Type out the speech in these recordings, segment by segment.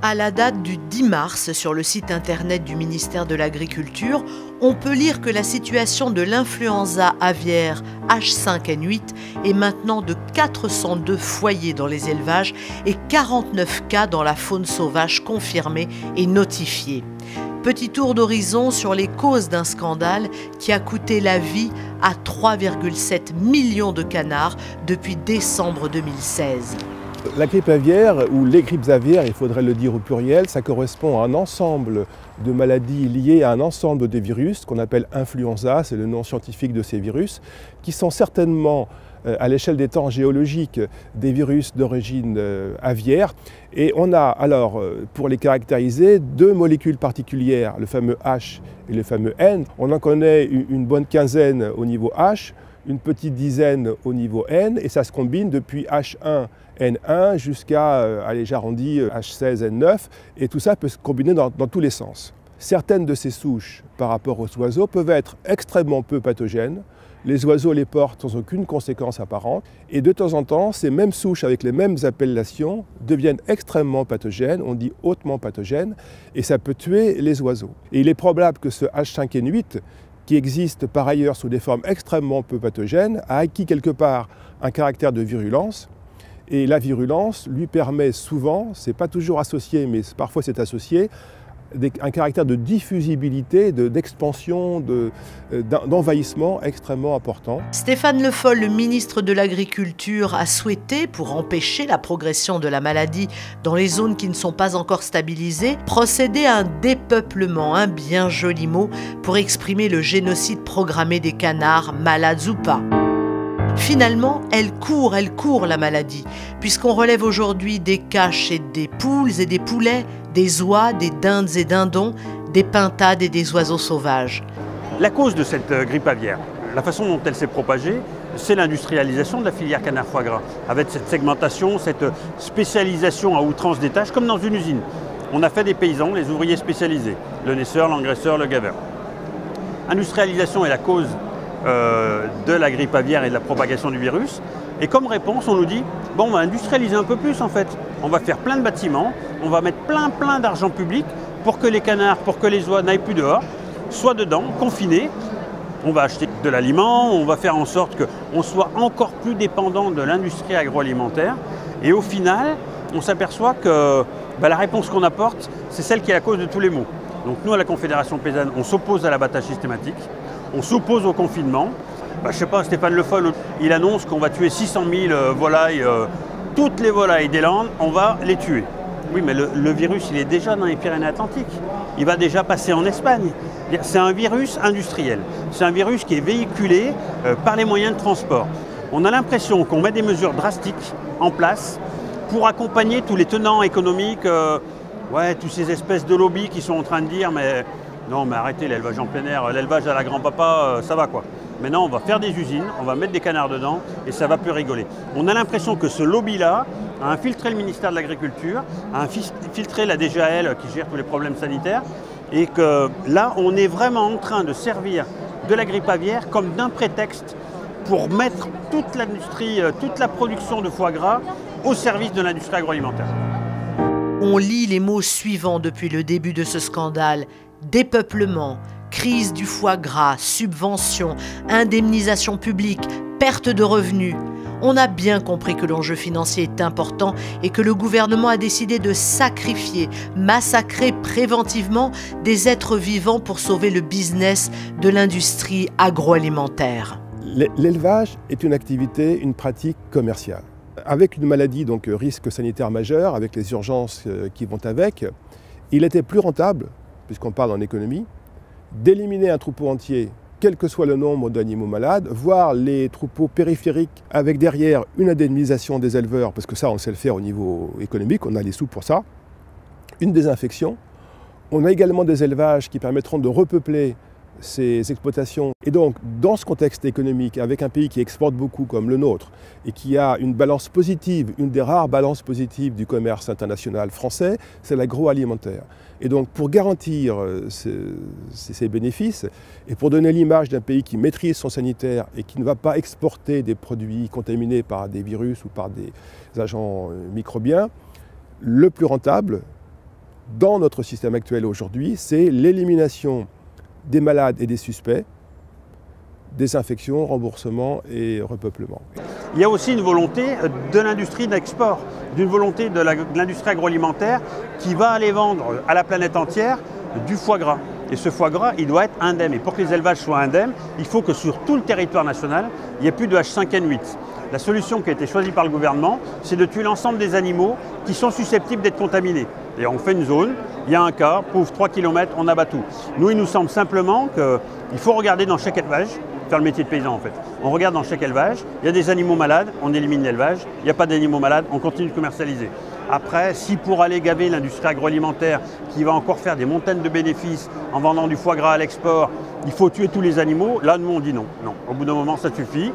À la date du 10 mars, sur le site internet du ministère de l'Agriculture, on peut lire que la situation de l'influenza aviaire H5N8 est maintenant de 402 foyers dans les élevages et 49 cas dans la faune sauvage confirmés et notifiés. Petit tour d'horizon sur les causes d'un scandale qui a coûté la vie à 3,7 millions de canards depuis décembre 2016. La grippe aviaire, ou les grippes aviaires, il faudrait le dire au pluriel, ça correspond à un ensemble de maladies liées à un ensemble de virus qu'on appelle influenza, c'est le nom scientifique de ces virus, qui sont certainement à l'échelle des temps géologiques des virus d'origine aviaire. Et on a alors, pour les caractériser, deux molécules particulières, le fameux H et le fameux N. On en connaît une bonne quinzaine au niveau H, une petite dizaine au niveau N, et ça se combine depuis H1N1 jusqu'à, allez, j'arrondis, H16N9, et tout ça peut se combiner dans tous les sens. Certaines de ces souches, par rapport aux oiseaux, peuvent être extrêmement peu pathogènes. Les oiseaux les portent sans aucune conséquence apparente, et de temps en temps, ces mêmes souches avec les mêmes appellations deviennent extrêmement pathogènes, on dit hautement pathogènes, et ça peut tuer les oiseaux. Et il est probable que ce H5N8, qui existe par ailleurs sous des formes extrêmement peu pathogènes, a acquis quelque part un caractère de virulence. Et la virulence lui permet souvent, c'est pas toujours associé, mais parfois c'est associé, un caractère de diffusibilité, d'expansion, d'envahissement extrêmement important. Stéphane Le Foll, le ministre de l'Agriculture, a souhaité, pour empêcher la progression de la maladie dans les zones qui ne sont pas encore stabilisées, procéder à un dépeuplement, un bien joli mot, pour exprimer le génocide programmé des canards, malades ou pas. Finalement, elle court la maladie, puisqu'on relève aujourd'hui des cas chez des poules et des poulets, des oies, des dindes et dindons, des pintades et des oiseaux sauvages. La cause de cette grippe aviaire, la façon dont elle s'est propagée, c'est l'industrialisation de la filière canard foie gras, avec cette segmentation, cette spécialisation à outrance des tâches, comme dans une usine. On a fait des paysans, les ouvriers spécialisés, le naisseur, l'engraisseur, le gaveur. Industrialisation est la cause de la grippe aviaire et de la propagation du virus. Et comme réponse, on nous dit, bon, on va industrialiser un peu plus en fait. On va faire plein de bâtiments, on va mettre plein d'argent public pour que les canards, pour que les oies n'aillent plus dehors, soient dedans, confinés. On va acheter de l'aliment, on va faire en sorte qu'on soit encore plus dépendant de l'industrie agroalimentaire. Et au final, on s'aperçoit que la réponse qu'on apporte, c'est celle qui est la cause de tous les maux. Donc nous, à la Confédération paysanne, on s'oppose à l'abattage systématique. On s'oppose au confinement. Je ne sais pas, Stéphane Le Foll, il annonce qu'on va tuer 600 000 volailles, toutes les volailles des Landes, on va les tuer. Oui, mais le virus, il est déjà dans les Pyrénées-Atlantiques. Il va déjà passer en Espagne. C'est un virus industriel. C'est un virus qui est véhiculé par les moyens de transport. On a l'impression qu'on met des mesures drastiques en place pour accompagner tous les tenants économiques, tous ces espèces de lobbies qui sont en train de dire mais non, mais arrêtez l'élevage en plein air, l'élevage à la grand-papa, ça va quoi. Maintenant, on va faire des usines, on va mettre des canards dedans et ça va plus rigoler. On a l'impression que ce lobby-là a infiltré le ministère de l'Agriculture, a infiltré la DGAL qui gère tous les problèmes sanitaires et que là, on est vraiment en train de servir de la grippe aviaire comme d'un prétexte pour mettre toute l'industrie, toute la production de foie gras au service de l'industrie agroalimentaire. On lit les mots suivants depuis le début de ce scandale. Dépeuplement, crise du foie gras, subventions, indemnisation publique, perte de revenus. On a bien compris que l'enjeu financier est important et que le gouvernement a décidé de sacrifier, massacrer préventivement des êtres vivants pour sauver le business de l'industrie agroalimentaire. L'élevage est une activité, une pratique commerciale. Avec une maladie, donc risque sanitaire majeur, avec les urgences qui vont avec, il était plus rentable, puisqu'on parle en économie, d'éliminer un troupeau entier, quel que soit le nombre d'animaux malades, voire les troupeaux périphériques avec derrière une indemnisation des éleveurs, parce que ça on sait le faire au niveau économique, on a les sous pour ça, une désinfection. On a également des élevages qui permettront de repeupler ces exploitations. Et donc, dans ce contexte économique, avec un pays qui exporte beaucoup comme le nôtre et qui a une balance positive, une des rares balances positives du commerce international français, c'est l'agroalimentaire. Et donc, pour garantir ces bénéfices et pour donner l'image d'un pays qui maîtrise son sanitaire et qui ne va pas exporter des produits contaminés par des virus ou par des agents microbiens, le plus rentable, dans notre système actuel aujourd'hui, c'est l'élimination des malades et des suspects, désinfection, remboursement et repeuplement. Il y a aussi une volonté de l'industrie d'export, d'une volonté de l'industrie agroalimentaire qui va aller vendre à la planète entière du foie gras. Et ce foie gras, il doit être indemne. Et pour que les élevages soient indemnes, il faut que sur tout le territoire national, il n'y ait plus de H5N8. La solution qui a été choisie par le gouvernement, c'est de tuer l'ensemble des animaux qui sont susceptibles d'être contaminés. Et on fait une zone, il y a un cas, pouf, 3 km, on abat tout. Nous, il nous semble simplement qu'il faut regarder dans chaque élevage, faire le métier de paysan en fait. On regarde dans chaque élevage, il y a des animaux malades, on élimine l'élevage, il n'y a pas d'animaux malades, on continue de commercialiser. Après, si pour aller gaver l'industrie agroalimentaire qui va encore faire des montagnes de bénéfices en vendant du foie gras à l'export, il faut tuer tous les animaux, là nous on dit non. Non, au bout d'un moment ça suffit.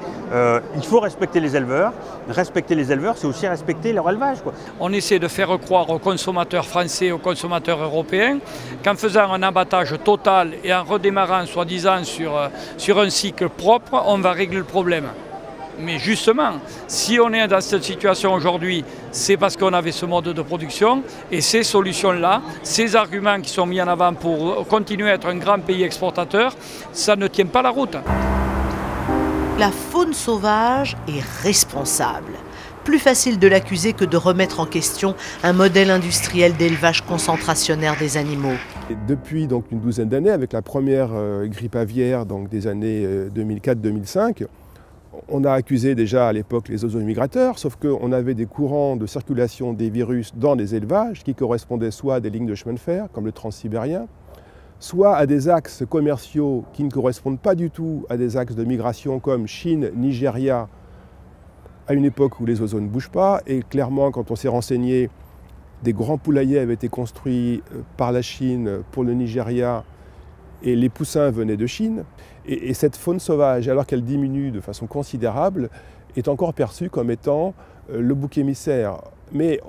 Il faut respecter les éleveurs. Respecter les éleveurs, c'est aussi respecter leur élevage, quoi. On essaie de faire croire aux consommateurs français, aux consommateurs européens qu'en faisant un abattage total et en redémarrant soi-disant sur un cycle propre, on va régler le problème. Mais justement, si on est dans cette situation aujourd'hui, c'est parce qu'on avait ce mode de production et ces solutions-là, ces arguments qui sont mis en avant pour continuer à être un grand pays exportateur, ça ne tient pas la route. La faune sauvage est responsable. Plus facile de l'accuser que de remettre en question un modèle industriel d'élevage concentrationnaire des animaux. Et depuis donc, une douzaine d'années, avec la première grippe aviaire donc, des années 2004-2005, on a accusé déjà à l'époque les oiseaux migrateurs, sauf qu'on avait des courants de circulation des virus dans les élevages qui correspondaient soit à des lignes de chemin de fer, comme le transsibérien, soit à des axes commerciaux qui ne correspondent pas du tout à des axes de migration comme Chine, Nigeria, à une époque où les oiseaux ne bougent pas. Et clairement, quand on s'est renseigné, des grands poulaillers avaient été construits par la Chine pour le Nigeria et les poussins venaient de Chine. Et cette faune sauvage, alors qu'elle diminue de façon considérable, est encore perçue comme étant le bouc émissaire. Mais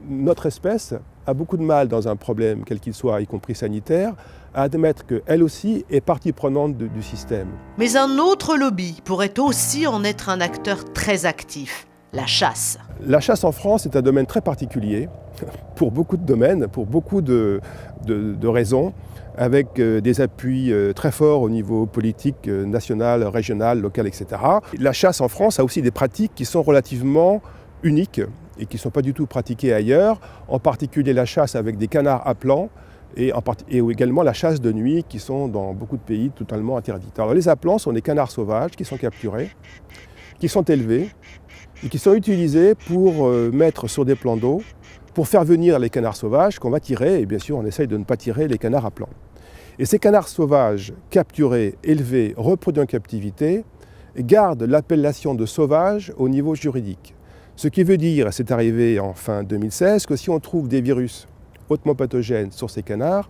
notre espèce a beaucoup de mal dans un problème, quel qu'il soit, y compris sanitaire, à admettre qu'elle aussi est partie prenante du système. Mais un autre lobby pourrait aussi en être un acteur très actif, la chasse. La chasse en France est un domaine très particulier, pour beaucoup de domaines, pour beaucoup de raisons, avec des appuis très forts au niveau politique, national, régional, local, etc. La chasse en France a aussi des pratiques qui sont relativement uniques et qui ne sont pas du tout pratiquées ailleurs, en particulier la chasse avec des canards appelants et également la chasse de nuit qui sont dans beaucoup de pays totalement interdites. Alors les appelants sont des canards sauvages qui sont capturés, qui sont élevés et qui sont utilisés pour mettre sur des plans d'eau pour faire venir les canards sauvages qu'on va tirer, et bien sûr on essaye de ne pas tirer les canards appelants. Et ces canards sauvages capturés, élevés, reproduits en captivité, gardent l'appellation de sauvage au niveau juridique. Ce qui veut dire, et c'est arrivé en fin 2016, que si on trouve des virus hautement pathogènes sur ces canards,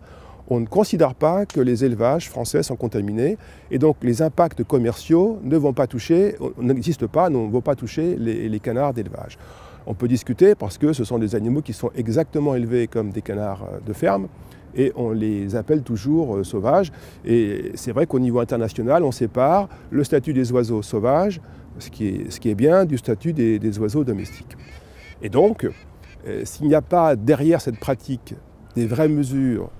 on ne considère pas que les élevages français sont contaminés et donc les impacts commerciaux ne vont pas toucher, n'existent pas, ne vont pas toucher les canards d'élevage. On peut discuter parce que ce sont des animaux qui sont exactement élevés comme des canards de ferme et on les appelle toujours sauvages. Et c'est vrai qu'au niveau international, on sépare le statut des oiseaux sauvages, ce qui est bien, du statut des oiseaux domestiques. Et donc, s'il n'y a pas derrière cette pratique des vraies mesures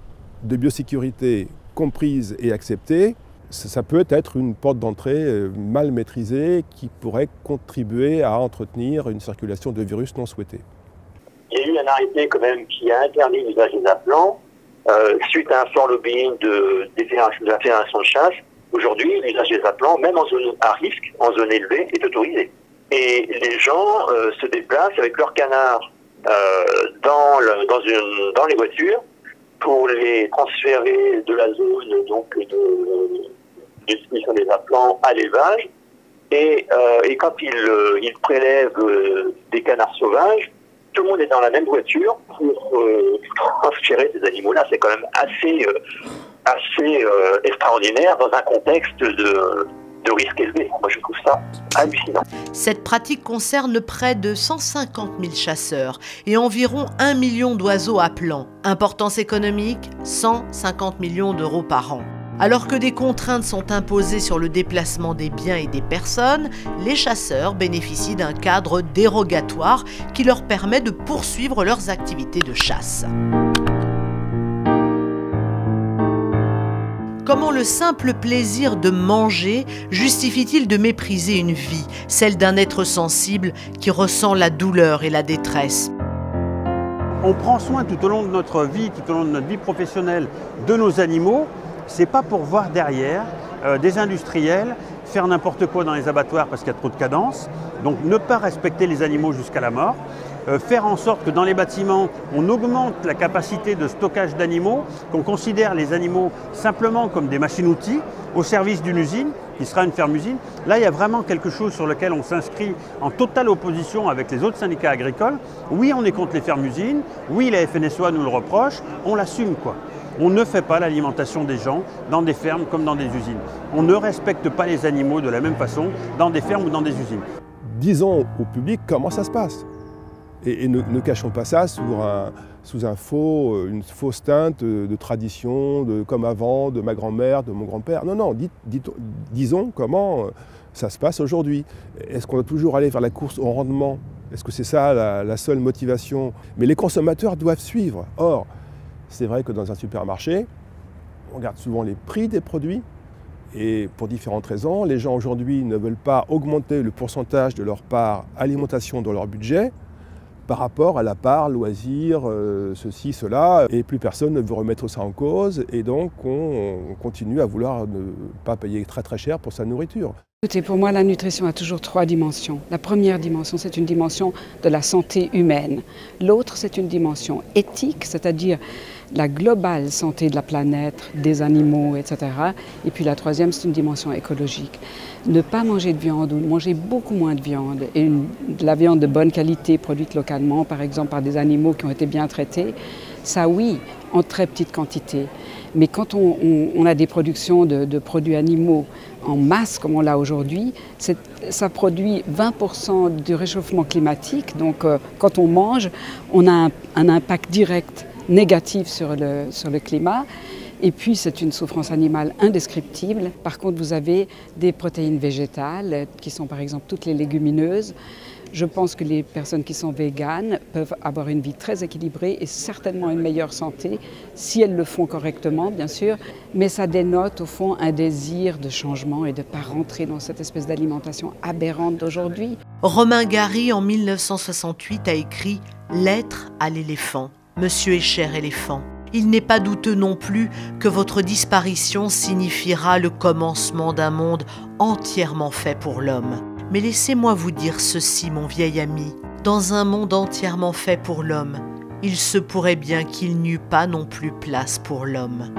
de biosécurité comprises et acceptées, ça peut être une porte d'entrée mal maîtrisée qui pourrait contribuer à entretenir une circulation de virus non souhaités. Il y a eu un arrêté quand même qui a interdit l'usage des appelants suite à un fort lobbying de la fédération de chasse. Aujourd'hui, l'usage des appelants, même en zone à risque, en zone élevée, est autorisé. Et les gens se déplacent avec leurs canards dans les voitures pour les transférer de la zone donc d'exposition des appelants à l'élevage. Et quand ils prélèvent des canards sauvages, tout le monde est dans la même voiture pour transférer ces animaux-là. C'est quand même assez extraordinaire dans un contexte de risque élevé. Moi, je trouve ça hallucinant. Cette pratique concerne près de 150 000 chasseurs et environ 1 million d'oiseaux appelants. Importance économique, 150 millions d'euros par an. Alors que des contraintes sont imposées sur le déplacement des biens et des personnes, les chasseurs bénéficient d'un cadre dérogatoire qui leur permet de poursuivre leurs activités de chasse. Comment le simple plaisir de manger justifie-t-il de mépriser une vie, celle d'un être sensible qui ressent la douleur et la détresse? On prend soin tout au long de notre vie, tout au long de notre vie professionnelle, de nos animaux. C'est pas pour voir derrière des industriels faire n'importe quoi dans les abattoirs parce qu'il y a trop de cadence. Donc ne pas respecter les animaux jusqu'à la mort. Faire en sorte que dans les bâtiments, on augmente la capacité de stockage d'animaux, qu'on considère les animaux simplement comme des machines-outils au service d'une usine, qui sera une ferme-usine. Là, il y a vraiment quelque chose sur lequel on s'inscrit en totale opposition avec les autres syndicats agricoles. Oui, on est contre les fermes-usines, oui, la FNSEA nous le reproche, on l'assume quoi. On ne fait pas l'alimentation des gens dans des fermes comme dans des usines. On ne respecte pas les animaux de la même façon dans des fermes ou dans des usines. Disons au public comment ça se passe. Et ne cachons pas ça sous une fausse teinte de tradition, comme avant, de ma grand-mère, de mon grand-père. Non, non, disons comment ça se passe aujourd'hui. Est-ce qu'on doit toujours aller vers la course au rendement? Est-ce que c'est ça la seule motivation? Mais les consommateurs doivent suivre. Or, c'est vrai que dans un supermarché, on regarde souvent les prix des produits. Et pour différentes raisons, les gens aujourd'hui ne veulent pas augmenter le pourcentage de leur part alimentation dans leur budget par rapport à la part loisirs, ceci, cela, et plus personne ne veut remettre ça en cause, et donc on continue à vouloir ne pas payer très très cher pour sa nourriture. Écoutez, pour moi, la nutrition a toujours 3 dimensions. La première dimension, c'est une dimension de la santé humaine. L'autre, c'est une dimension éthique, c'est-à-dire la globale santé de la planète, des animaux, etc. Et puis la troisième, c'est une dimension écologique. Ne pas manger de viande ou manger beaucoup moins de viande, et de la viande de bonne qualité produite localement, par exemple par des animaux qui ont été bien traités, ça oui, en très petite quantité. Mais quand on a des productions de produits animaux en masse comme on l'a aujourd'hui, ça produit 20% du réchauffement climatique. Donc quand on mange, on a un impact direct négatif sur le climat. Et puis c'est une souffrance animale indescriptible. Par contre, vous avez des protéines végétales qui sont par exemple toutes les légumineuses. Je pense que les personnes qui sont véganes peuvent avoir une vie très équilibrée et certainement une meilleure santé, si elles le font correctement, bien sûr. Mais ça dénote au fond un désir de changement et de ne pas rentrer dans cette espèce d'alimentation aberrante d'aujourd'hui. Romain Gary, en 1968, a écrit « Lettre à l'éléphant ». Monsieur est cher éléphant. Il n'est pas douteux non plus que votre disparition signifiera le commencement d'un monde entièrement fait pour l'homme. Mais laissez-moi vous dire ceci, mon vieil ami. Dans un monde entièrement fait pour l'homme, il se pourrait bien qu'il n'y eût pas non plus place pour l'homme.